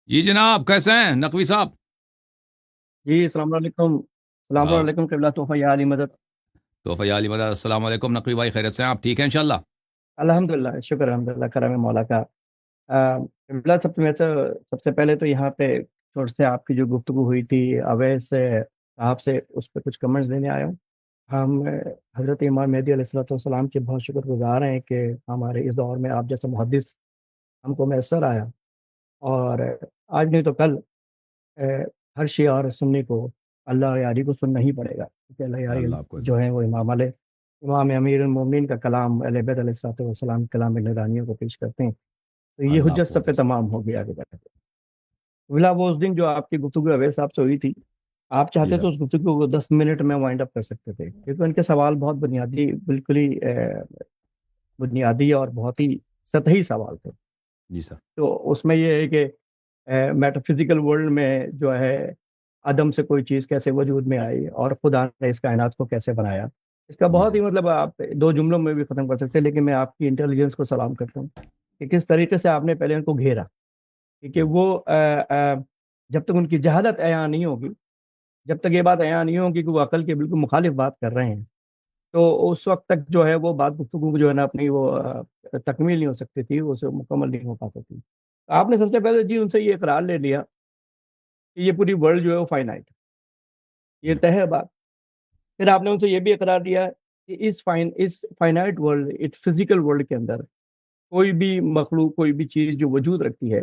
جی جناب، کیسے ہیں نقوی صاحب؟ جی السلام علیکم، السلام آ، علیکم قبلہ توفہ یا علی مدد۔ تو فیا علی مدد، السلام علیکم نقوی بھائی، خیرت سے ہیں آپ؟ ٹھیک ہیں انشاءاللہ؟ الحمد للہ، شکر الحمد للہ کرم مولا کا۔ قبلہ سب سے پہلے تو یہاں پہ تھوڑا سے آپ کی جو گفتگو ہوئی تھی اویس سے آپ سے، اس پہ کچھ کمنٹس دینے آیا ہوں۔ ہم حضرت امام مہدی علیہ الصلوۃ والسلام کے بہت شکر گزار ہیں کہ ہمارے اس دور میں آپ جیسا محدث ہم کو میسر آیا، اور آج نہیں تو کل ہر شیعہ اور سنی کو اللہ یاری کو سننا ہی پڑے گا، کیونکہ اللہ یاری اللہ آپ کو عزت۔ جو ہے وہ امام امیر المومنین کا کلام اہل بیت علیہ الصلوۃ والسلام کلام نورانیوں کو پیش کرتے ہیں، تو یہ اللہ آپ حجت کو سب پہ عزت۔ تمام ہو گیا آگے جا کے۔ بلا وہ اس دن جو آپ کی گفتگو اویس صاحب سے ہوئی تھی، آپ جی چاہتے تو صاحب۔ اس گفتگو کو 10 منٹ میں وائنڈ اپ کر سکتے تھے، کیونکہ ان کے سوال بہت بنیادی، بالکل ہی بنیادی اور بہت ہی سطحی سوال تھے۔ جی صاحب۔ تو اس میں یہ ہے کہ میٹا فزیکل ورلڈ میں جو ہے عدم سے کوئی چیز کیسے وجود میں آئی، اور خدا نے اس کائنات کو کیسے بنایا، اس کا جی بہت ہی صاحب۔ مطلب آپ 2 جملوں میں بھی ختم کر سکتے ہیں، لیکن میں آپ کی انٹیلیجنس کو سلام کرتا ہوں کہ کس طریقے سے آپ نے پہلے ان کو گھیرا، کیونکہ ہم، وہ جب تک ان کی جہالت عیاں نہیں ہوگی، جب تک یہ بات عیاں نہیں ہوگی کہ وہ عقل کے بالکل مخالف بات کر رہے ہیں، تو اس وقت تک جو ہے وہ بات گفتگو جو ہے نا اپنی وہ تکمیل نہیں ہو سکتی تھی، اسے مکمل نہیں ہو پاتی تھی۔ آپ نے سب سے پہلے جی ان سے یہ اقرار لے لیا کہ یہ پوری ورلڈ جو ہے وہ فائنائٹ، یہ طے بالکل ہے بات۔ پھر آپ نے ان سے یہ بھی اقرار دیا کہ اس فائنائٹ ورلڈ، اس فزیکل ورلڈ کے اندر کوئی بھی مخلوق، کوئی بھی چیز جو وجود رکھتی ہے،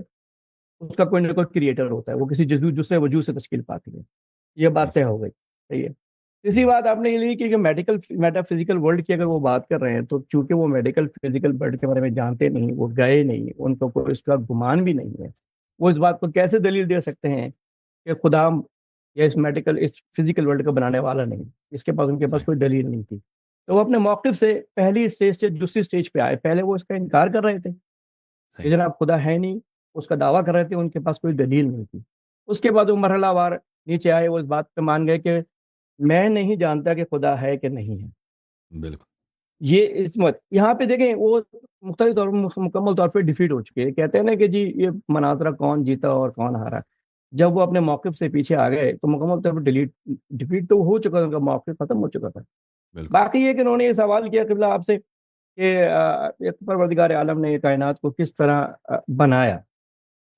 اس کا کوئی نہ کوئی کریٹر ہوتا ہے، وہ کسی جز سے وجود سے تشکیل پاتی ہے، یہ جی بات طے صاحب۔ ہو گئی، صحیح ہے۔ اسی ہم، بات آپ نے یہ لی کہ میٹا فزیکل ورلڈ کی اگر وہ بات کر رہے ہیں، تو چونکہ وہ میڈیکل فزیکل ورلڈ کے بارے میں جانتے نہیں، وہ گئے نہیں، ان کو کوئی اس کا گمان بھی نہیں ہے، وہ اس بات کو کیسے دلیل دے سکتے ہیں کہ خدا یا اس فزیکل ورلڈ کا بنانے والا نہیں؟ اس کے پاس، ان کے پاس صحیح کوئی دلیل نہیں تھی۔ تو وہ اپنے موقف سے پہلی اسٹیج سے دوسری اسٹیج پہ آئے، پہلے وہ اس کا انکار کر رہے تھے کہ صحیح جناب خدا ہے نہیں، اس کا دعویٰ کر رہے تھے، ان کے پاس کوئی دلیل نہیں تھی۔ اس کے بعد وہ مرحلہ وار نیچے آئے، وہ اس بات پہ مان گئے کہ میں نہیں جانتا کہ خدا ہے کہ نہیں ہے۔ بالکل یہ عصمت یہاں پہ دیکھیں، وہ مختلف طور پر مکمل طور پہ ڈیفیٹ ہو چکے ہیں، کہتے ہیں نا کہ جی یہ مناظرہ کون جیتا اور کون ہارا۔ جب وہ اپنے موقف سے پیچھے آ گئے تو مکمل طور پر ڈیفیٹ تو ہو چکا تھا، ان کا موقف ختم ہو چکا تھا۔ بالکل۔ باقی یہ کہ انہوں نے یہ سوال کیا قبلہ آپ سے کہ ایک پروردگار عالم نے یہ کائنات کو کس طرح بنایا،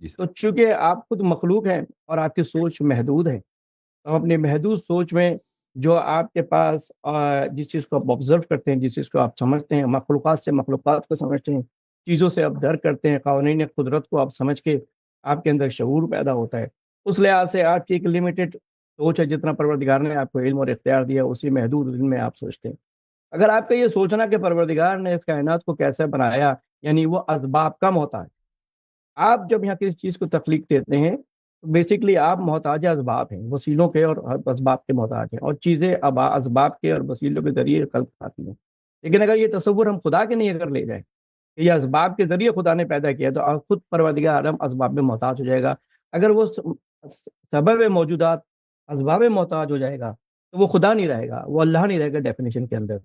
جی صاحب۔ تو چونکہ آپ خود مخلوق ہیں اور آپ کی سوچ محدود ہے، تو اپنی محدود سوچ میں جو آپ کے پاس جس چیز کو آپ آبزرو کرتے ہیں، جس چیز کو آپ سمجھتے ہیں، مخلوقات سے مخلوقات کو سمجھتے ہیں، چیزوں سے آپ درک کرتے ہیں، قوانین قدرت کو آپ سمجھ کے آپ کے اندر شعور پیدا ہوتا ہے، اس لحاظ سے آپ کی ایک لمیٹڈ سوچ ہے، جتنا پروردگار نے آپ کو علم اور اختیار دیا اسی محدود علم میں آپ سوچتے ہیں۔ اگر آپ کا یہ سوچنا کہ پروردگار نے اس کائنات کو کیسے بنایا، یعنی وہ اسباب کم ہوتا ہے، آپ جب یہاں کسی چیز کو تخلیق دیتے ہیں تو بیسکلی آپ محتاج اسباب ہیں، وسیلوں کے اور اسباب کے محتاج ہیں، اور چیزیں اسباب کے اور وسیلوں کے ذریعے خلق آتی ہیں۔ لیکن اگر یہ تصور ہم خدا کے نہیں اگر لے جائیں کہ یہ اسباب کے ذریعے خدا نے پیدا کیا، تو خود پروردگار عالم اسباب میں محتاج ہو جائے گا۔ اگر وہ سبب موجودات اسباب میں محتاج ہو جائے گا تو وہ خدا نہیں رہے گا، وہ اللہ نہیں رہے گا ڈیفینیشن کے اندر۔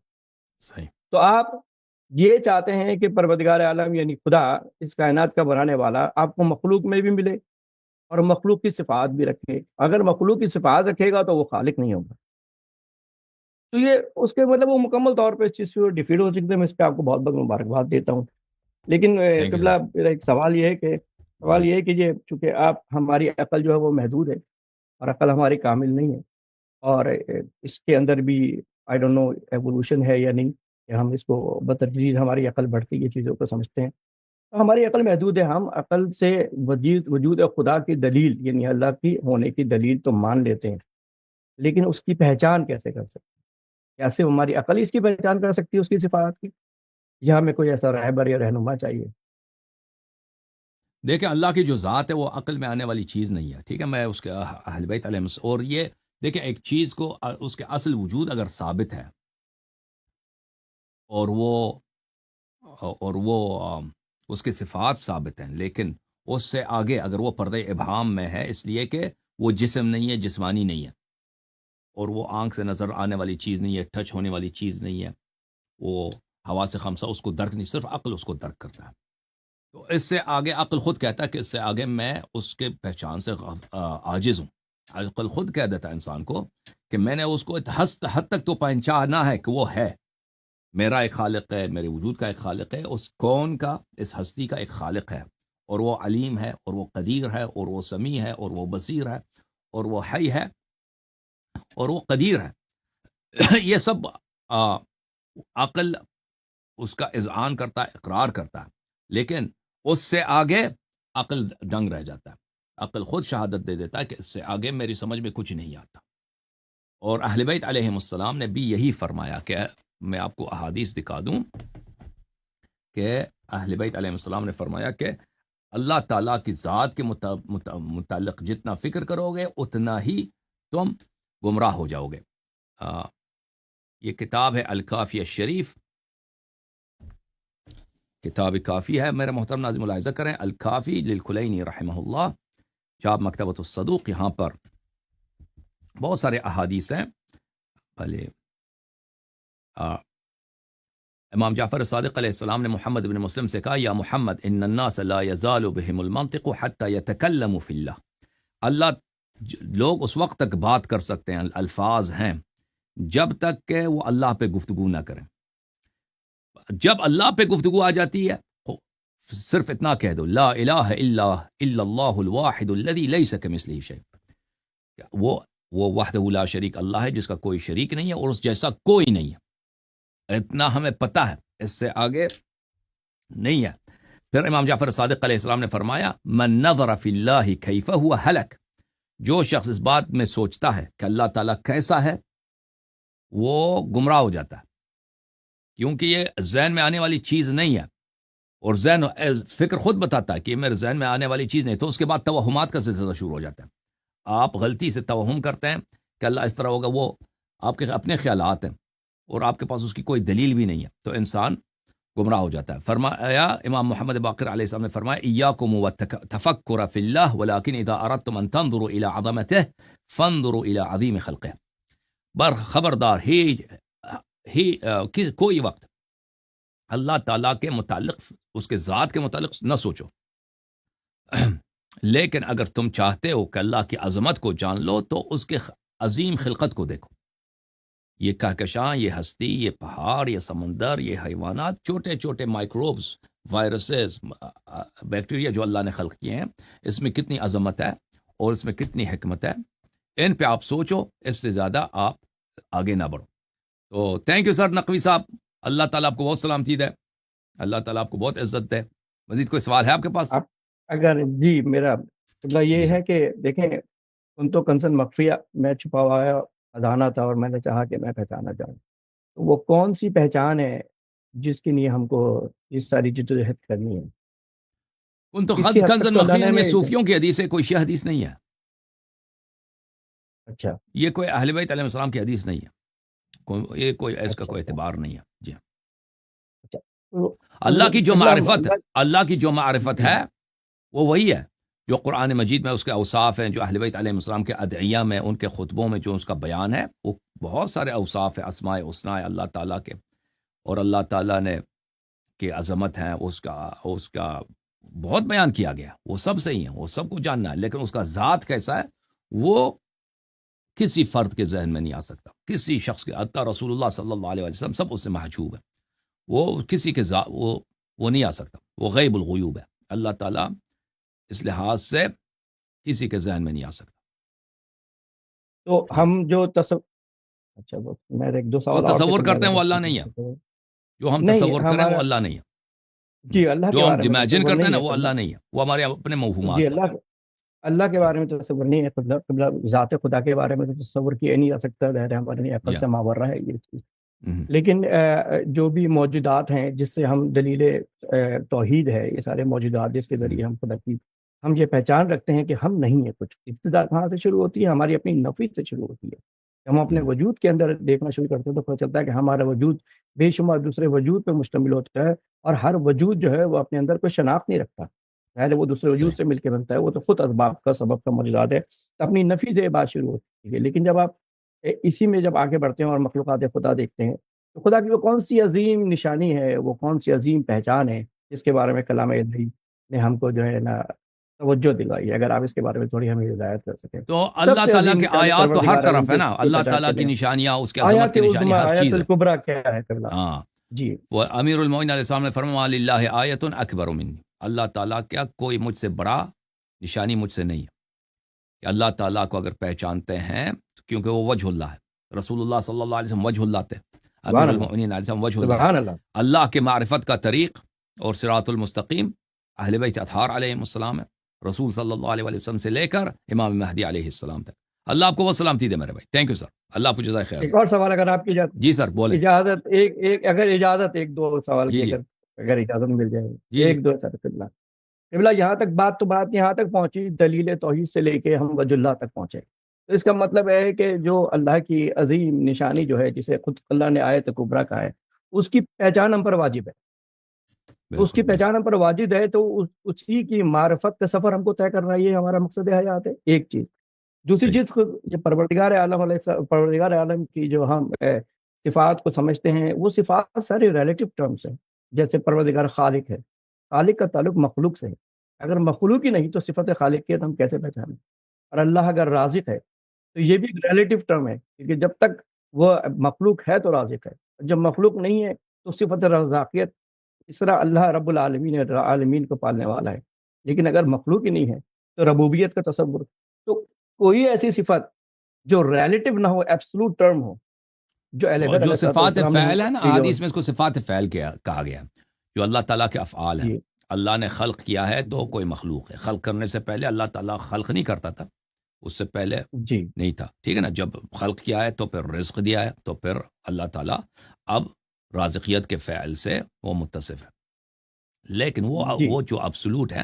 صحیح تو آپ یہ چاہتے ہیں کہ پروردگار عالم یعنی خدا، اس کائنات کا بنانے والا، آپ کو مخلوق میں بھی ملے اور مخلوق کی صفات بھی رکھے۔ اگر مخلوق کی صفات رکھے گا تو وہ خالق نہیں ہوگا، تو یہ اس کے مطلب وہ مکمل طور پہ اس چیز سے ڈیفیٹ ہو سکتے ہیں۔ میں اس پہ آپ کو بہت بہت مبارکباد دیتا ہوں۔ لیکن تھینک یو قبلہ صاحب۔ میرا ایک سوال یہ ہے کہ جی یہ چونکہ آپ ہماری عقل جو ہے وہ محدود ہے، اور عقل ہماری کامل نہیں ہے، اور اس کے اندر بھی آئی ڈونٹ نو ایوولوشن ہے یا نہیں، کہ ہم اس کو بتدریج ہماری عقل بڑھتی ہے چیزوں کو سمجھتے ہیں، تو ہماری عقل محدود ہے۔ ہم عقل سے وجود خدا کی دلیل یعنی اللہ کی ہونے کی دلیل تو مان لیتے ہیں، لیکن اس کی پہچان کیسے کر سکتے ہیں؟ کیا صرف ہماری عقل ہی اس کی پہچان کر سکتی ہے اس کی صفات کی، یا ہمیں کوئی ایسا رہبر یا رہنما چاہیے؟ دیکھیں، اللہ کی جو ذات ہے وہ عقل میں آنے والی چیز نہیں ہے، ٹھیک ہے؟ میں اس کے اہل بیت علیہ اور یہ دیکھیں، ایک چیز کو اس کے اصل وجود اگر ثابت ہے، اور وہ اور وہ اس کے صفات ثابت ہیں، لیکن اس سے آگے اگر وہ پردہ ابہام میں ہے، اس لیے کہ وہ جسم نہیں ہے، جسمانی نہیں ہے، اور وہ آنکھ سے نظر آنے والی چیز نہیں ہے، ٹچ ہونے والی چیز نہیں ہے، وہ ہوا سے خمسہ اس کو درک نہیں، صرف عقل اس کو درک کرتا ہے۔ تو اس سے آگے عقل خود کہتا ہے کہ اس سے آگے میں اس کے پہچان سے عاجز ہوں. عقل خود کہہ دیتا ہے انسان کو کہ میں نے اس کو حد تک تو پہچانا ہے کہ وہ ہے، میرا ایک خالق ہے، میرے وجود کا ایک خالق ہے، اس کون کا، اس ہستی کا ایک خالق ہے، اور وہ علیم ہے، اور وہ قدیر ہے، اور وہ سمیع ہے، اور وہ بصیر ہے، اور وہ حی ہے، اور وہ قدیر ہے. یہ سب عقل اس کا اذعان کرتا ہے، اقرار کرتا ہے، لیکن اس سے آگے عقل دنگ رہ جاتا ہے. عقل خود شہادت دے دیتا ہے کہ اس سے آگے میری سمجھ میں کچھ نہیں آتا. اور اہل بیت علیہم السلام نے بھی یہی فرمایا کہ میں آپ کو احادیث دکھا دوں کہ اہل بیت علیہم السلام نے فرمایا کہ اللہ تعالیٰ کی ذات کے متعلق جتنا فکر کرو گے اتنا ہی تم گمراہ ہو جاؤ گے. یہ کتاب ہے الکافی الشریف، کتاب کافی ہے، میرے محترم ناظرین ملاحظہ کریں، الکافی للکلینی رحمہ اللہ، چاپ مکتبۃ الصدوق. یہاں پر بہت سارے احادیث ہیں. بھلے امام جعفر صادق علیہ السلام نے محمد بن مسلم سے کہا، یا محمد ان الناس لا يزال بهم المنطق حتى يتكلموا في اللہ لوگ اس وقت تک بات کر سکتے ہیں، الفاظ ہیں، جب تک کہ وہ اللہ پہ گفتگو نہ کریں. جب اللہ پہ گفتگو آ جاتی ہے صرف اتنا کہہ دو، لا الہ الا اللہ الواحد الذی لیس کمثلہ شیء. وہ وحدہ لا شریک اللہ ہے جس کا کوئی شریک نہیں ہے اور اس جیسا کوئی نہیں ہے. اتنا ہمیں پتہ ہے، اس سے آگے نہیں ہے. پھر امام جعفر صادق علیہ السلام نے فرمایا، من نظر فی اللہ کیف ہوا ہلک. جو شخص اس بات میں سوچتا ہے کہ اللہ تعالیٰ کیسا ہے وہ گمراہ ہو جاتا ہے، کیونکہ یہ ذہن میں آنے والی چیز نہیں ہے. اور ذہن فکر خود بتاتا ہے کہ یہ میرے ذہن میں آنے والی چیز نہیں، تو اس کے بعد توہمات کا سلسلہ شروع ہو جاتا ہے. آپ غلطی سے توہم کرتے ہیں کہ اللہ اس طرح ہوگا، وہ آپ کے اپنے خیالات ہیں اور آپ کے پاس اس کی کوئی دلیل بھی نہیں ہے، تو انسان گمراہ ہو جاتا ہے. فرمایا امام محمد باقر علیہ السلام نے فرمایا، ایاکم والتفکر فی اللہ ولکن اذا اردتم ان تنظروا الى عظمته فانظروا الى عظیم خلقه. خبردار کوئی وقت اللہ تعالیٰ کے متعلق، اس کے ذات کے متعلق نہ سوچو، لیکن اگر تم چاہتے ہو کہ اللہ کی عظمت کو جان لو تو اس کے عظیم خلقت کو دیکھو. یہ کہکشاں، یہ ہستی، یہ پہاڑ، یہ سمندر، یہ حیوانات، چھوٹے چھوٹے مائکروبز، وائرسز، بیکٹیریا جو اللہ نے خلق کیے ہیں، اس میں کتنی عظمت ہے اور اس میں کتنی حکمت ہے. ان پہ آپ سوچو، اس سے زیادہ آپ آگے نہ بڑھو. تو تھینک یو سر نقوی صاحب، اللہ تعالیٰ آپ کو بہت سلامتی دے، اللہ تعالیٰ آپ کو بہت عزت دے. مزید کوئی سوال ہے آپ کے پاس؟ آپ اگر جی، میرا قبلہ یہ ہے کہ دیکھیں، ان تو کنسن مخفیہ، میں چھپا ہوا خزانہ تھا اور میں نے چاہا کہ میں پہچانا چاہوں. تو وہ کون سی پہچان ہے جس کے لیے ہم کو اس ساری جدوجہد کرنی ہے؟ ان تو اسی حد کنز تک تو اللہ مخفی، نے یہ ہمیں صوفیوں کی حدیث ہے، کوئی شیعہ حدیث نہیں ہے. اچھا، یہ کوئی اہل بیت علیہ السلام کی حدیث نہیں ہے، یہ کوئی اس کا اچھا، کوئی اعتبار نہیں ہے. جی ہاں، اچھا. تو اللہ کی جو قبلہ معرفت، اللہ اللہ کی جو معرفت جی ہے وہ وہی ہے جو قرآن مجید میں اس کے اوصاف ہیں، جو اہل بیت علیہ السلام کے ادعیہ میں، ان کے خطبوں میں جو اس کا بیان ہے، وہ بہت سارے اوصاف ہیں، اسماء حسنی اللہ تعالیٰ کے، اور اللہ تعالیٰ نے کی عظمت ہے، اس کا بہت بیان کیا گیا. وہ سب صحیح ہیں، وہ سب کو جاننا ہے، لیکن اس کا ذات کیسا ہے وہ کسی فرد کے ذہن میں نہیں آ سکتا، کسی شخص کے، حتیٰ رسول اللہ صلی اللہ علیہ وسلم سب اس سے محجوب ہے. وہ کسی کے وہ نہیں آ سکتا، وہ غیب الغیوب ہے. اللہ تعالیٰ اس لحاظ سے کسی کے ذہن میں نہیں آ سکتا. تو جی، ہم جو اچھا، وہ میرے ایک دو جو سوال اور تھے، تصور پھر میں کرتے ہیں وہ اللہ نہیں ہے، بس جو ہم نہیں تصور کریں وہ ہمارا اللہ نہیں ہے. جی، اللہ کے جو ہم بارے میں امیجن تصور کرتے ہیں نہیں نا ہے وہ قبلہ. اللہ نہیں ہے، وہ ہمارے اپنے جی، موہومات ہیں. اللہ کے بارے میں تصور نہیں ہے قبلہ ذات خدا کے بارے میں تو تصور کیا نہیں جا سکتا، ظاہر ہے ہماری عقل جی سے ماورا ہے یہ چیز. ہاں. لیکن جو بھی موجودات ہیں جس سے ہم دلیل توحید ہے، یہ سارے موجودات جس کے ذریعے ہم خدا کی ہم یہ پہچان رکھتے ہیں کہ ہم نہیں ہیں کچھ. ابتدا کہاں سے شروع ہوتی ہے؟ ہماری اپنی نفی سے شروع ہوتی ہے. ہم اپنے وجود کے اندر دیکھنا شروع کرتے ہیں تو پتہ چلتا ہے کہ ہمارا وجود بے شمار دوسرے وجود پہ مشتمل ہوتا ہے، اور ہر وجود جو ہے وہ اپنے اندر کوئی شناخت نہیں رکھتا. پہلے وہ دوسرے وجود صحیح. سے مل کے بنتا ہے، وہ تو خود اسباب کا سبب کا موجودات ہے. اپنی نفی سے بات شروع ہوتی ہے. لیکن جب آپ اسی میں جب آگے بڑھتے ہیں اور مخلوقات خدا دیکھتے ہیں تو خدا کی وہ کون سی عظیم نشانی ہے، وہ کون سی عظیم پہچان ہے جس کے بارے میں کلام الہی نے ہم کو جو ہے نا توجہ دلوائی ہے. اگر آپ اس کے بارے میں تھوڑی ہمیں ہدایت کر سکیں. تو سب اللہ سے تعالیٰ عظیم کی نشانی آیات تو ہر پروردگار طرف ہے نا, عالم کی اللہ پہچان تعالیٰ کی کریں. نشانیاں, اس کی عظمت آیات کی نشانی عظمیٰ ہر آیات چیز ہے. الکبریٰ کیا ہے قبلہ؟ ہاں جی وہ امیر المومنین علیہ السلام نے فرمایا للہ آیت اکبر منی, اللہ تعالیٰ کیا کوئی مجھ سے بڑا نشانی مجھ سے نہیں ہے. کہ اللہ تعالیٰ کو اگر پہچانتے ہیں کیونکہ وہ وجہ اللہ ہے, رسول اللہ صلی اللہ علیہ وسلم وجہ اللہ تھے, امیر سبحان اللہ المومنین علیہ السلام وجہ اللہ. سبحان اللہ. اللہ کے معرفت کا طریق اور صراط المستقیم اہل بیت اطہار علیہ السلام ہے, رسول صلی اللہ علیہ وسلم سے لے کر امام مہدی علیہ السلام تک. اللہ آپ کو وہ سلامتی دے میرے بھائی. تھینک یو سر, اللہ آپ کو جزائے خیر. ایک اور سوال اگر آپ کی اجازت, جی سر بولیں. اجازت ایک اگر اجازت ایک دو سوال جی کی جی اگر اجازت مل جائے جی ایک دو سر. قبلہ قبلہ یہاں تک بات یہاں تک پہنچی, دلیل توحید سے لے کے ہم وجہ اللہ تک پہنچے. تو اس کا مطلب ہے کہ جو اللہ کی عظیم نشانی جو ہے جسے خود اللہ نے آیت کبریٰ کہا ہے, اس کی پہچان ہم پر واجب ہے. اس کی پہچان ہم پر واجب ہے تو اسی کی معرفت کا سفر ہم کو طے کرنا, یہ ہمارا مقصد حیات ہے. ایک چیز. دوسری چیز جو پروردگار عالم کی جو ہم صفات کو سمجھتے ہیں, وہ صفات سارے ریلیٹو ٹرمز ہیں. جیسے پروردگار خالق ہے, خالق کا تعلق مخلوق سے ہے. اگر مخلوق ہی نہیں تو صفت خالقیت ہم کیسے پہچانیں؟ اور اللہ اگر رازق ہے تو یہ بھی ایک ریلیٹو ٹرم ہے, کیونکہ جب تک وہ مخلوق ہے تو رازق ہے, جب مخلوق نہیں ہے تو صفت رزاقیت. اس طرح اللہ رب العالمین کو پالنے والا ہے, لیکن اگر مخلوق ہی نہیں ہے تو ربوبیت کا تصور. تو کوئی ایسی صفت جو ریلیٹو نہ ہو, ایبسولوٹ ٹرم ہو, جو صفات فعل ہے نا, حدیث میں اس کو صفات فعل کہا گیا, جو اللہ تعالیٰ کے افعال ہیں. اللہ نے خلق کیا ہے تو کوئی مخلوق ہے. خلق کرنے سے پہلے اللہ تعالیٰ خلق نہیں کرتا تھا, اس سے پہلے نہیں تھا, ٹھیک ہے نا. جب خلق کیا ہے تو پھر رزق دیا ہے, تو پھر اللہ تعالیٰ اب رازقیت کے فعل سے وہ متصف ہے. لیکن وہ جو ابسولوٹ ہے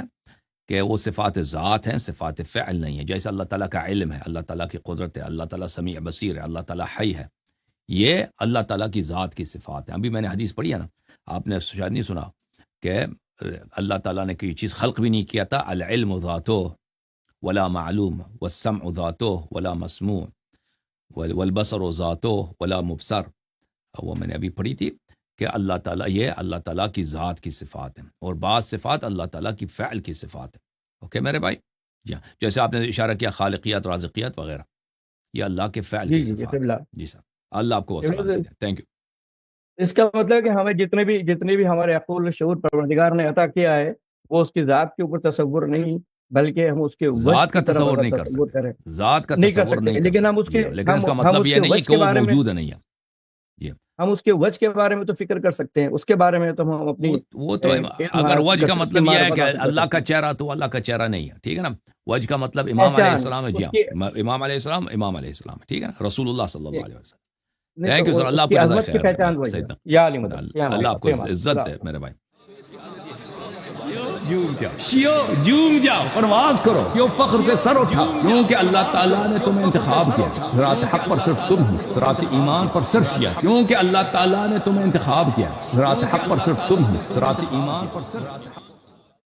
کہ وہ صفات ذات ہیں, صفات فعل نہیں ہے. جیسے اللہ تعالیٰ کا علم ہے, اللہ تعالیٰ کی قدرت ہے, اللہ تعالیٰ سمیع بصیر ہے, اللہ تعالیٰ حی ہے, یہ اللہ تعالیٰ کی ذات کی صفات ہیں. ابھی میں نے حدیث پڑھی ہے نا, آپ نے شاید نہیں سنا کہ اللہ تعالیٰ نے کوئی چیز خلق بھی نہیں کیا تھا. العلم ذاتہ ولا معلوم والسمع ذاتہ ولا مسموع والبصر ذاتہ ولا مبصر. وہ میں نے ابھی پڑھی تھی کہ اللہ تعالیٰ, یہ اللہ تعالیٰ کی ذات کی صفات ہیں, اور بعض صفات اللہ تعالیٰ کی فعل کی صفات ہیں. اوکے میرے بھائی. جی ہاں, جیسے آپ نے اشارہ کیا خالقیت, رازقیت وغیرہ, یہ اللہ کے فعل کی صفات ہیں. جی سر, اللہ آپ کو تھینک یو. اس کا مطلب کہ ہمیں جتنے بھی ہمارے عقل و شعور پروردگار نے عطا کیا ہے, وہ اس کی ذات کے اوپر تصور نہیں, بلکہ ہم اس کے ذات کا تصور نہیں کر سکتے, ذات کا تصور نہیں, لیکن ہم اس کے, لیکن اس کا مطلب یہ نہیں کہ وہ موجود نہیں ہے. ہم اس کے وجہ کے بارے میں تو فکر کر سکتے ہیں, اس کے بارے میں تو ہم اپنی وہ تو اگر وجہ کا مطلب یہ ہے کہ اللہ کا چہرہ, تو اللہ کا چہرہ نہیں ہے, ٹھیک ہے نا. وجہ کا مطلب امام علیہ السلام ہے. جی ہاں, امام علیہ السلام ہے, ٹھیک ہے نا, رسول اللہ صلی اللہ علیہ وسلم. تھینک یو سر, اللہ آپ کو جزائے خیر. اللہ آپ کو عزت دے میرے بھائی. جھوم جاؤ, پرواز کرو, کیوں فخر سے سر اٹھاؤ, کیونکہ اللہ تعالیٰ نے تمہیں انتخاب کیا. صراط حق پر صرف تم ہو, صراط ایمان پر صرف کیا, کیونکہ اللہ تعالیٰ نے تمہیں انتخاب کیا. صراط حق پر صرف تم ہو, صراط ایمان پر صرف